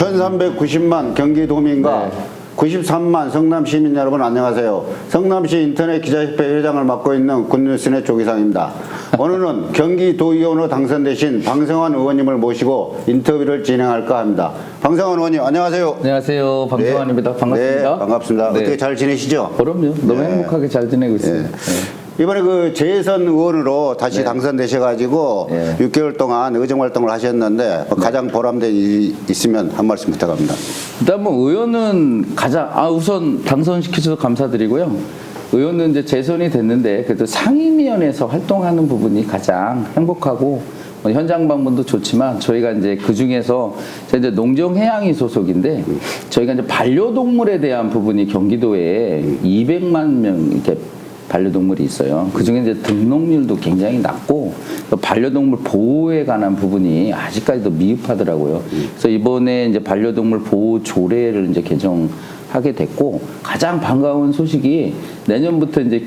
1390만 경기도민과 93만 성남 시민 여러분 안녕하세요. 성남시 인터넷 기자협회 회장을 맡고 있는 굿뉴스의 조기상입니다. 오늘은 경기도의원으로 당선되신 방성환 의원님을 모시고 인터뷰를 진행할까 합니다. 방성환 의원님 안녕하세요. 안녕하세요. 방성환입니다. 반갑습니다. 네, 반갑습니다. 네. 어떻게 잘 지내시죠? 그럼요. 너무 행복하게 잘 지내고 있습니다. 이번에 그 재선 의원으로 다시 당선되셔가지고 6개월 동안 의정활동을 하셨는데 가장 보람된 일이 있으면 한 말씀 부탁합니다. 일단 뭐 의원은 우선 당선시켜주셔서 감사드리고요. 의원은 이제 재선이 됐는데 그래도 상임위원회에서 활동하는 부분이 가장 행복하고 현장 방문도 좋지만 저희가 이제 그 중에서 이제 농정해양이 소속인데 저희가 이제 반려동물에 대한 부분이 경기도에 200만 명 이렇게 반려동물이 있어요. 그 중에 이제 등록률도 굉장히 낮고 반려동물 보호에 관한 부분이 아직까지도 미흡하더라고요. 그래서 이번에 이제 반려동물 보호 조례를 이제 개정하게 됐고 가장 반가운 소식이 내년부터 이제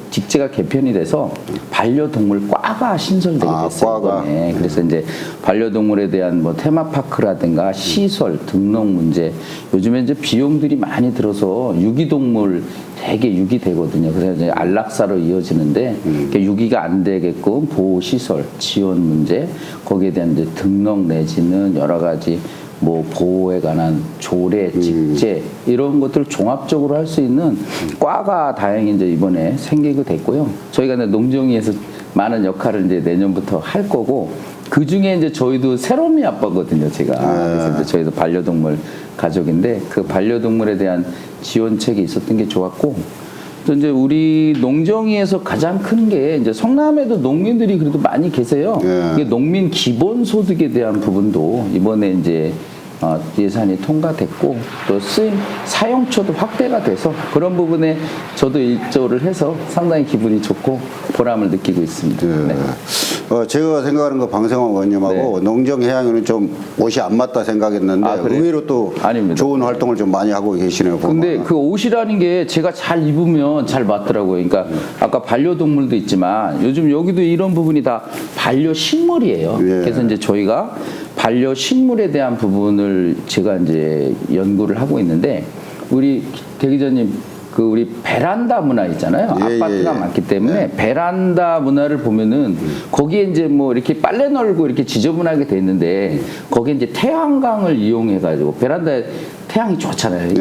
직제가 개편이 돼서 반려동물 과가 신설되게 됐어요. 이번에. 그래서 이제 반려동물에 대한 뭐 테마파크라든가 시설, 등록 문제, 요즘에 이제 비용들이 많이 들어서 유기동물 되게 유기되거든요. 그래서 이제 안락사로 이어지는데 유기가 안 되게끔 보호 시설, 지원 문제, 거기에 대한 이제 등록 내지는 여러 가지 뭐 보호에 관한 조례, 직제 이런 것들을 종합적으로 할 수 있는 과가 다행히 이제 이번에 생기게 됐고요. 저희가 이제 농정위에서 많은 역할을 이제 내년부터 할 거고 그 중에 이제 저희도 새로미 아빠거든요, 제가. 그래서 이제 저희도 반려동물 가족인데 그 반려동물에 대한 지원책이 있었던 게 좋았고 또 이제 우리 농정위에서 가장 큰 게 이제 성남에도 농민들이 그래도 많이 계세요. 이게 농민 기본소득에 대한 부분도 이번에 이제 예산이 통과됐고 또 사용처도 확대가 돼서 그런 부분에 저도 일조를 해서 상당히 기분이 좋고 보람을 느끼고 있습니다. 네. 제가 생각하는 거 방성환 의원님하고 농정해양은 좀 옷이 안 맞다 생각했는데 의외로 또 아닙니다. 좋은 활동을 좀 많이 하고 계시네요. 근데 그 옷이라는 게 제가 잘 입으면 잘 맞더라고요. 그러니까 아까 반려동물도 있지만 요즘 여기도 이런 부분이 다 반려식물이에요. 그래서 이제 저희가 반려식물에 대한 부분을 제가 이제 연구를 하고 있는데 우리 대 기자님 우리 베란다 문화 있잖아요. 아파트가 많기 때문에 베란다 문화를 보면은 거기에 이제 뭐 이렇게 빨래 널고 이렇게 지저분하게 돼 있는데 거기에 이제 태양광을 이용해 가지고 베란다에 태양이 좋잖아요.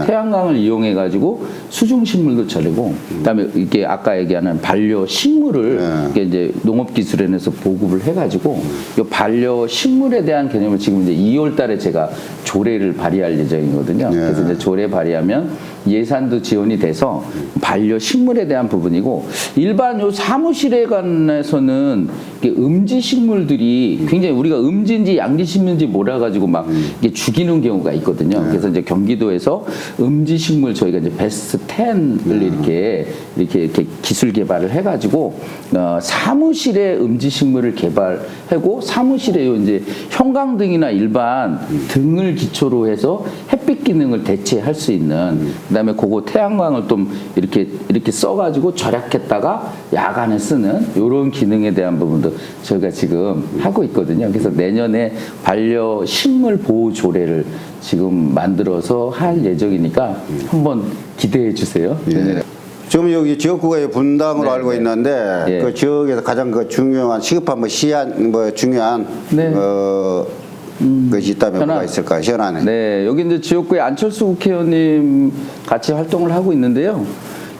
태양광을 이용해 가지고 수중식물도 자르고 그다음에 이게 아까 얘기하는 반려식물을 이게 이제 농업기술원에서 보급을 해 가지고 이 반려식물에 대한 개념을 지금 이제 2월 달에 제가 조례를 발의할 예정이거든요. 그래서 이제 조례 발의하면 예산도 지원이 돼서 반려식물에 대한 부분이고 일반 요 사무실에 관해서는 음지식물들이 굉장히 우리가 음지인지 양지식물인지 몰라가지고 막 이게 죽이는 경우가 있거든요. 그래서 이제 경기도에서 음지식물 저희가 이제 베스트 10을 이렇게 기술 개발을 해가지고 사무실에 음지식물을 개발하고 사무실에 이제 형광등이나 일반 등을 기초로 해서 햇빛 기능을 대체할 수 있는 그다음에 그거 태양광을 좀 이렇게 써가지고 절약했다가 야간에 쓰는 이런 기능에 대한 부분도 저희가 지금 하고 있거든요. 그래서 내년에 반려식물 보호 조례를 지금 만들어서 할 예정이니까 한번 기대해 주세요. 지금 여기 지역구가 분당으로 알고 있는데 그 지역에서 가장 중요한 시급한 중요한 것이 있다면 뭐가 있을까요? 현안에. 네, 여기 이제 지역구에 안철수 국회의원님 같이 활동을 하고 있는데요.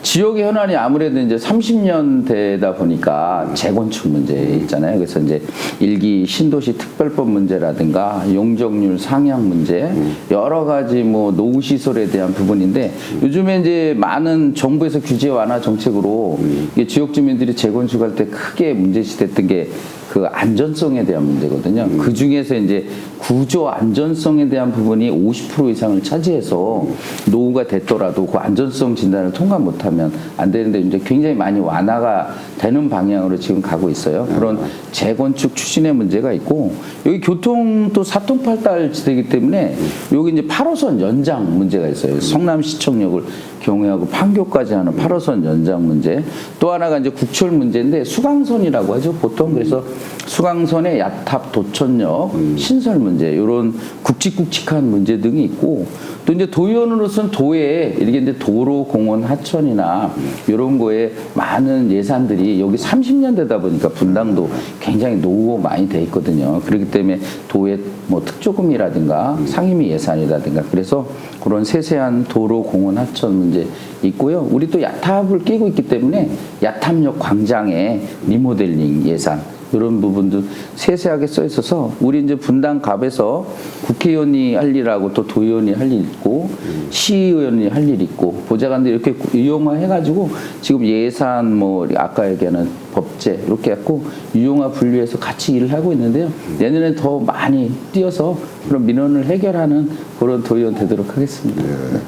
지역의 현안이 아무래도 이제 30년 되다 보니까 재건축 문제 있잖아요. 그래서 이제 일기 신도시 특별법 문제라든가 용적률 상향 문제, 여러 가지 뭐 노후 시설에 대한 부분인데 요즘에 이제 많은 정부에서 규제 완화 정책으로 지역 주민들이 재건축할 때 크게 문제시됐던 게 그 안전성에 대한 문제거든요. 그 중에서 이제 구조 안전성에 대한 부분이 50% 이상을 차지해서 노후가 됐더라도 그 안전성 진단을 통과 못하면 안 되는데 이제 굉장히 많이 완화가 되는 방향으로 지금 가고 있어요. 그런 재건축 추진의 문제가 있고 여기 교통도 사통팔달 지대이기 때문에 여기 이제 8호선 연장 문제가 있어요. 성남시청역을 경우하고 판교까지 하는 8호선 연장 문제. 또 하나가 이제 국철 문제인데 수강선이라고 하죠. 보통 그래서 수강선의 야탑 도천역 신설 문제 이런 굵직굵직한 문제 등이 있고 또 이제 도의원으로서는 도에 이렇게 이제 도로 공원 하천이나 이런 거에 많은 예산들이 여기 30년 되다 보니까 분당도 굉장히 노후가 많이 돼 있거든요. 그렇기 때문에 도의 뭐 특조금이라든가 상임위 예산이라든가 그래서 그런 세세한 도로 공원 하천 문제 있고요. 우리 또 야탑을 끼고 있기 때문에 야탑역 광장의 리모델링 예산 이런 부분도 세세하게 써 있어서 우리 이제 분당 갑에서 국회의원이 할 일하고 또 도의원이 할 일 있고 시의원이 할 일 있고 보좌관들이 이렇게 유용화해가지고 지금 예산 뭐 아까 얘기하는 법제 이렇게 해갖고 유용화 분류해서 같이 일을 하고 있는데요. 내년에 더 많이 뛰어서 그런 민원을 해결하는 그런 도의원 되도록 하겠습니다. 네.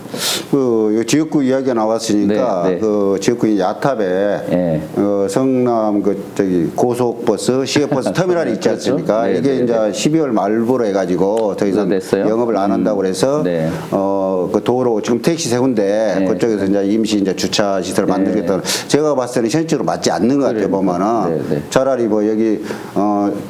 그 지역구 이야기가 나왔으니까 네, 네. 그 지역구 야탑에 네. 성남 그 저기 고속버스, 시외버스 터미널이 있지 그렇죠. 않습니까? 네, 이게 네, 이제 네. 12월 말부로 해가지고 더 이상 됐어요? 영업을 안 한다고 그래서 네. 그 도로 지금 택시 세 군데 네. 그쪽에서 이제 임시 이제 주차 시설 을 만들겠다. 제가 봤을 때는 현실적으로 맞지 않는 것 같아요. 보면은 네, 네. 차라리 뭐 여기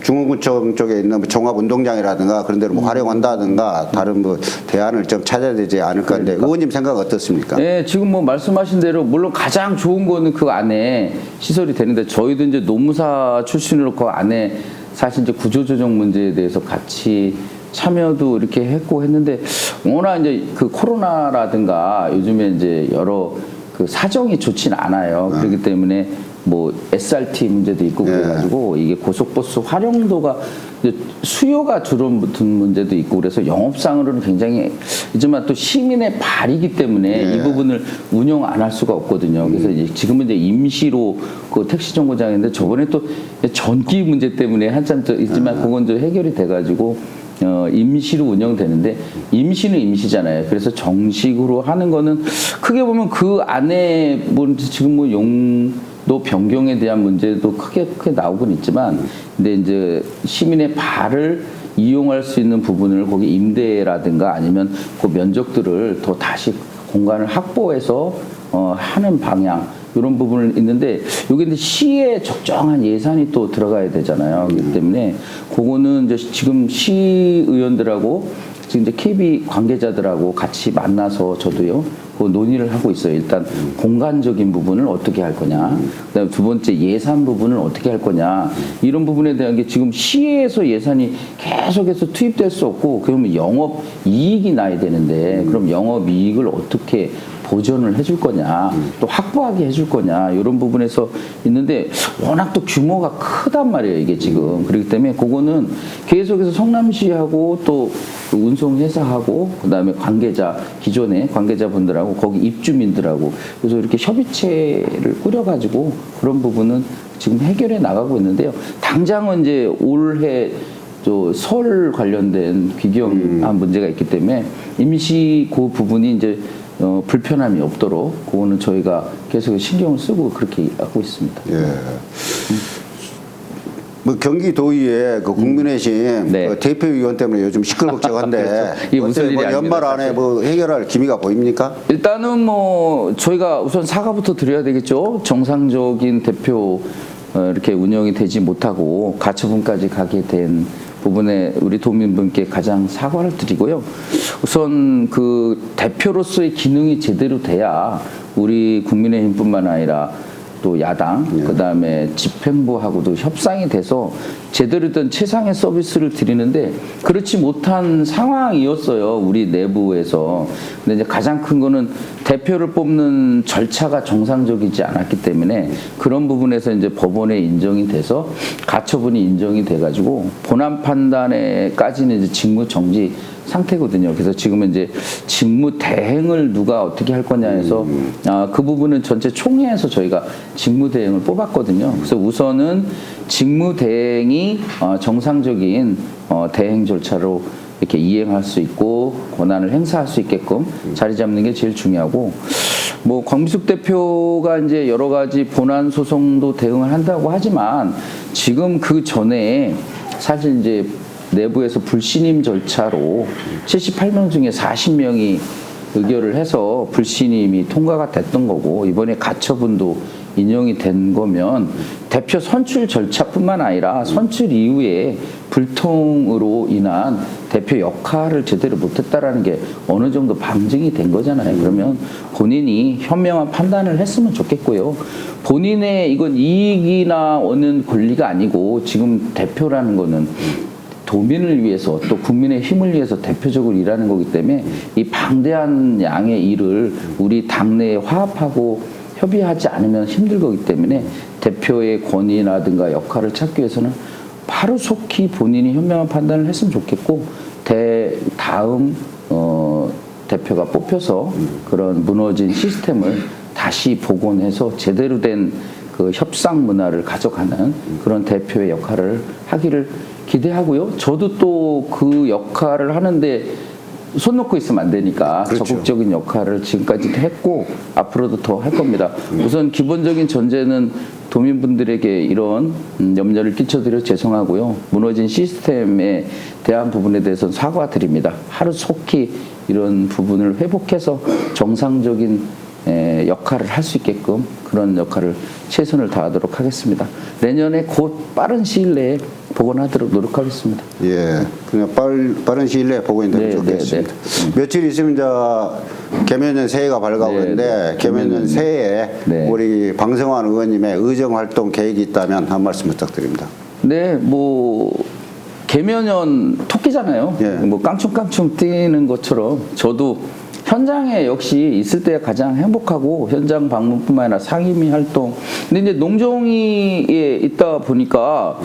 중흥구청 쪽에 있는 뭐 종합운동장이라든가 그런 데를 뭐 활용한다든가 다른 뭐 대안을 좀 찾아야 되지 않을까 하는데 의원님 생각 어떻습니까? 네, 지금 뭐 말씀하신 대로 물론 가장 좋은 거는 그 안에 시설이 되는데 저희도 이제 노무사 출신으로 그 안에 사실 이제 구조조정 문제에 대해서 같이 참여도 이렇게 했고 했는데 워낙 이제 그 코로나라든가 요즘에 이제 여러 그 사정이 좋진 않아요. 그렇기 때문에 뭐 SRT 문제도 있고 그래가지고 이게 고속버스 활용도가 이제 수요가 줄어든 문제도 있고 그래서 영업상으로는 굉장히 있지만 또 시민의 발이기 때문에 이 부분을 운영 안 할 수가 없거든요. 그래서 이제 지금은 이제 임시로 그 택시 정거장인데 저번에 또 전기 문제 때문에 한참 있지만 그건 좀 해결이 돼가지고 임시로 운영되는데 임시는 임시잖아요. 그래서 정식으로 하는 거는 크게 보면 그 안에 뭐 지금 뭐 용도 변경에 대한 문제도 크게 나오곤 있지만 근데 이제 시민의 발을 이용할 수 있는 부분을 거기 임대라든가 아니면 그 면적들을 더 다시 공간을 확보해서 하는 방향 이런 부분을 있는데 여기 이제 시에 적정한 예산이 또 들어가야 되잖아요. 그렇기 때문에 그거는 이제 지금 시의원들하고 지금 이제 KB 관계자들하고 같이 만나서 저도요 그 논의를 하고 있어요. 일단 공간적인 부분을 어떻게 할 거냐, 그다음에 두 번째 예산 부분을 어떻게 할 거냐 이런 부분에 대한 게 지금 시에서 예산이 계속해서 투입될 수 없고 그러면 영업 이익이 나야 되는데 그럼 영업 이익을 어떻게 보전을 해줄 거냐, 또 확보하게 해줄 거냐, 이런 부분에서 있는데, 워낙 또 규모가 크단 말이에요, 이게 지금. 그렇기 때문에 그거는 계속해서 성남시하고 또 운송회사하고, 그 다음에 관계자, 기존의 관계자분들하고, 거기 입주민들하고, 그래서 이렇게 협의체를 꾸려가지고 그런 부분은 지금 해결해 나가고 있는데요. 당장은 이제 올해 설 관련된 귀경한 문제가 있기 때문에 임시 그 부분이 이제 불편함이 없도록 그거는 저희가 계속 신경을 쓰고 그렇게 하고 있습니다. 예. 뭐 경기도의회 그 국민의힘 네. 그 대표위원 때문에 요즘 시끌벅적한데 그렇죠. 이게 무슨 일이 뭐 아닙니다, 연말 안에 사실. 뭐 해결할 기미가 보입니까? 일단은 뭐 저희가 우선 사과부터 드려야 되겠죠. 정상적인 대표 이렇게 운영이 되지 못하고 가처분까지 가게 된 부분에 우리 도민분께 가장 사과를 드리고요. 우선 그 대표로서의 기능이 제대로 돼야 우리 국민의힘뿐만 아니라 또 야당, 그다음에 집행부하고도 협상이 돼서 제대로 된 최상의 서비스를 드리는데 그렇지 못한 상황이었어요. 우리 내부에서. 근데 이제 가장 큰 거는 대표를 뽑는 절차가 정상적이지 않았기 때문에 그런 부분에서 이제 법원에 인정이 돼서 가처분이 인정이 돼가지고 본안 판단에까지는 이제 직무 정지 상태거든요. 그래서 지금은 이제 직무 대행을 누가 어떻게 할 거냐 해서 그 부분은 전체 총회에서 저희가 직무 대행을 뽑았거든요. 그래서 우선은 직무 대행이 정상적인 대행 절차로 이렇게 이행할 수 있고 권한을 행사할 수 있게끔 자리 잡는 게 제일 중요하고 뭐 광미숙 대표가 이제 여러 가지 본안 소송도 대응을 한다고 하지만 지금 그 전에 사실 이제 내부에서 불신임 절차로 78명 중에 40명이 의결을 해서 불신임이 통과가 됐던 거고 이번에 가처분도 인용이 된 거면 대표 선출 절차뿐만 아니라 선출 이후에 불통으로 인한 대표 역할을 제대로 못했다라는 게 어느 정도 방증이 된 거잖아요. 그러면 본인이 현명한 판단을 했으면 좋겠고요. 본인의 이건 이익이나 오는 권리가 아니고 지금 대표라는 거는 도민을 위해서 또 국민의 힘을 위해서 대표적으로 일하는 거기 때문에 이 방대한 양의 일을 우리 당내에 화합하고 협의하지 않으면 힘들 거기 때문에 대표의 권위라든가 역할을 찾기 위해서는 바로 속히 본인이 현명한 판단을 했으면 좋겠고 다음 대표가 뽑혀서 그런 무너진 시스템을 다시 복원해서 제대로 된 그 협상 문화를 가져가는 그런 대표의 역할을 하기를 기대하고요. 저도 또 그 역할을 하는데 손 놓고 있으면 안 되니까 그렇죠. 적극적인 역할을 지금까지도 했고 앞으로도 더 할 겁니다. 우선 기본적인 전제는 도민분들에게 이런 염려를 끼쳐드려 죄송하고요. 무너진 시스템에 대한 부분에 대해서는 사과드립니다. 하루 속히 이런 부분을 회복해서 정상적인 역할을 할 수 있게끔 그런 역할을 최선을 다하도록 하겠습니다. 내년에 곧 빠른 시일 내에 복원하도록 노력하겠습니다. 예, 그냥 빠른 시일 내에 복원되면 좋겠습니다. 며칠 있으면 이제 개면년 새해가 밝아오는데 개면년 새해에 우리 방성환 의원님의 의정 활동 계획이 있다면 한 말씀 부탁드립니다. 네, 뭐 개면년 토끼잖아요. 예. 뭐 깡충깡충 뛰는 것처럼 저도 현장에 역시 있을 때 가장 행복하고 현장 방문뿐만 아니라 상임위 활동. 근데 이제 농정위에 있다 보니까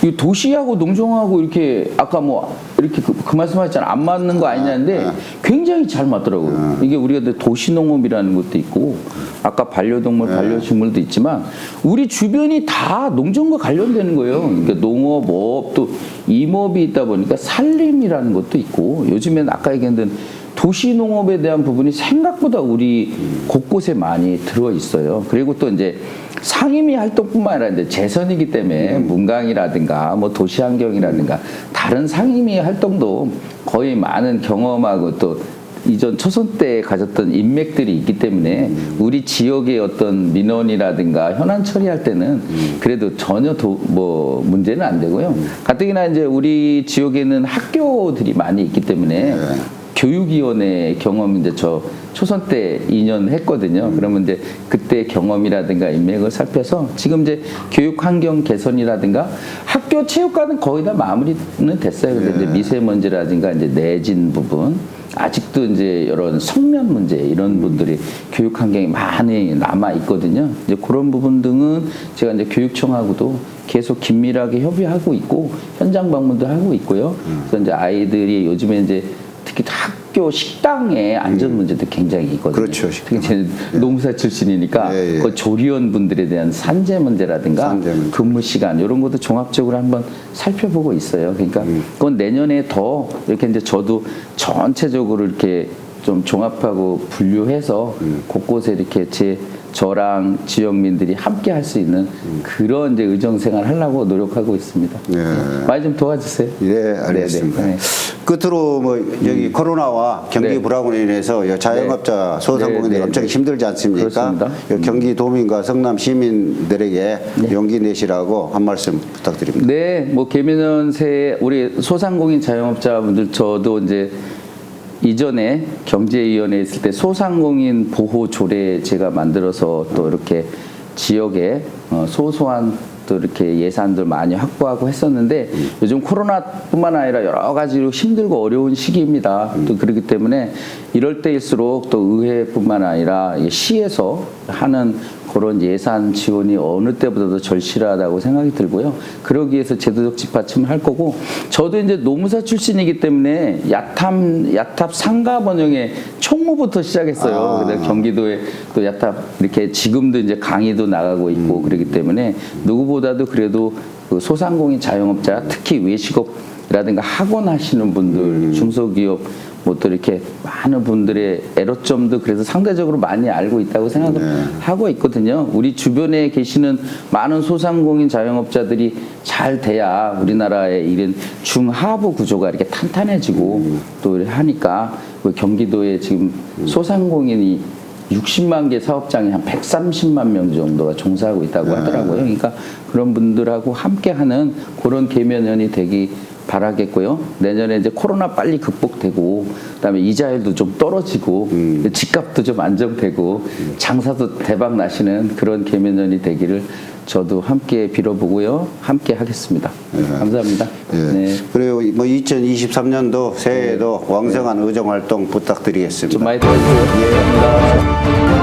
이 도시하고 농정하고 이렇게 아까 뭐 이렇게 그 말씀하셨잖아요. 안 맞는 거 아니냐는데 굉장히 잘 맞더라고요. 이게 우리가 도시농업이라는 것도 있고 아까 반려동물, 반려식물도 있지만 우리 주변이 다 농정과 관련되는 거예요. 그러니까 농업, 업, 또 임업이 있다 보니까 산림이라는 것도 있고 요즘엔 아까 얘기했던 도시농업에 대한 부분이 생각보다 우리 곳곳에 많이 들어 있어요. 그리고 또 이제 상임위 활동뿐만 아니라 이제 재선이기 때문에 문강이라든가 뭐 도시환경이라든가 다른 상임위 활동도 거의 많은 경험하고 또 이전 초선 때 가졌던 인맥들이 있기 때문에 우리 지역의 어떤 민원이라든가 현안 처리할 때는 그래도 전혀 뭐 문제는 안 되고요. 가뜩이나 이제 우리 지역에는 학교들이 많이 있기 때문에 교육위원회 경험 이제 저 초선 때 2년 했거든요. 그러면 이제 그때 경험이라든가 인맥을 살펴서 지금 이제 교육 환경 개선이라든가 학교 체육관은 거의 다 마무리는 됐어요. 근데 이제 미세먼지라든가 이제 내진 부분 아직도 이제 이런 성면 문제 이런 분들이 교육 환경이 많이 남아 있거든요. 이제 그런 부분 등은 제가 이제 교육청하고도 계속 긴밀하게 협의하고 있고 현장 방문도 하고 있고요. 그래서 이제 아이들이 요즘에 이제 특히 학교 식당의 안전 문제도 굉장히 있거든요. 그렇죠. 특히 제 농사 출신이니까 그 조리원 분들에 대한 산재 문제라든가 근무 시간 이런 것도 종합적으로 한번 살펴보고 있어요. 그러니까 그건 내년에 더 이렇게 이제 저도 전체적으로 이렇게 좀 종합하고 분류해서 곳곳에 이렇게 저랑 지역민들이 함께 할 수 있는 그런 이제 의정생활 하려고 노력하고 있습니다. 많이 좀 도와주세요. 예, 알겠습니다. 네네. 끝으로 뭐 여기 코로나와 경기 불황으로 인해서 자영업자 소상공인들이 엄청 힘들지 않습니까? 그렇습니다. 경기 도민과 성남 시민들에게 용기 내시라고 한 말씀 부탁드립니다. 네, 뭐 개면연 새해 우리 소상공인 자영업자분들 저도 이제 이전에 경제위원회에 있을 때 소상공인 보호 조례 제가 만들어서 또 이렇게 지역에 소소한 또 이렇게 예산들 많이 확보하고 했었는데 요즘 코로나뿐만 아니라 여러 가지로 힘들고 어려운 시기입니다. 또 그렇기 때문에 이럴 때일수록 또 의회뿐만 아니라 시에서 하는 그런 예산 지원이 어느 때보다도 절실하다고 생각이 들고요. 그러기 위해서 제도적 뒷받침을 할 거고 저도 이제 노무사 출신이기 때문에 야탑 상가 번영의 총무부터 시작했어요. 그래서 경기도에 또 야탑 이렇게 지금도 이제 강의도 나가고 있고 그러기 때문에 누구보다도 그래도 그 소상공인 자영업자 특히 외식업이라든가 학원 하시는 분들 중소기업 뭐 또 이렇게 많은 분들의 애로점도 그래서 상대적으로 많이 알고 있다고 생각을 하고 있거든요. 우리 주변에 계시는 많은 소상공인 자영업자들이 잘 돼야 우리나라의 이런 중하부 구조가 이렇게 탄탄해지고 또 이렇게 하니까 그 경기도에 지금 소상공인이 60만 개 사업장이 한 130만 명 정도가 종사하고 있다고 하더라고요. 그러니까 그런 분들하고 함께하는 그런 계면연이 되기 바라겠고요. 내년에 이제 코로나 빨리 극복되고, 그다음에 이자율도 좀 떨어지고, 집값도 좀 안정되고, 장사도 대박 나시는 그런 계면연이 되기를 저도 함께 빌어보고요. 함께 하겠습니다. 감사합니다. 예. 네. 그리고 뭐 2023년도 새해에도 왕성한 의정 활동 부탁드리겠습니다. 좀 많이 도와주세요. 예. 감사합니다.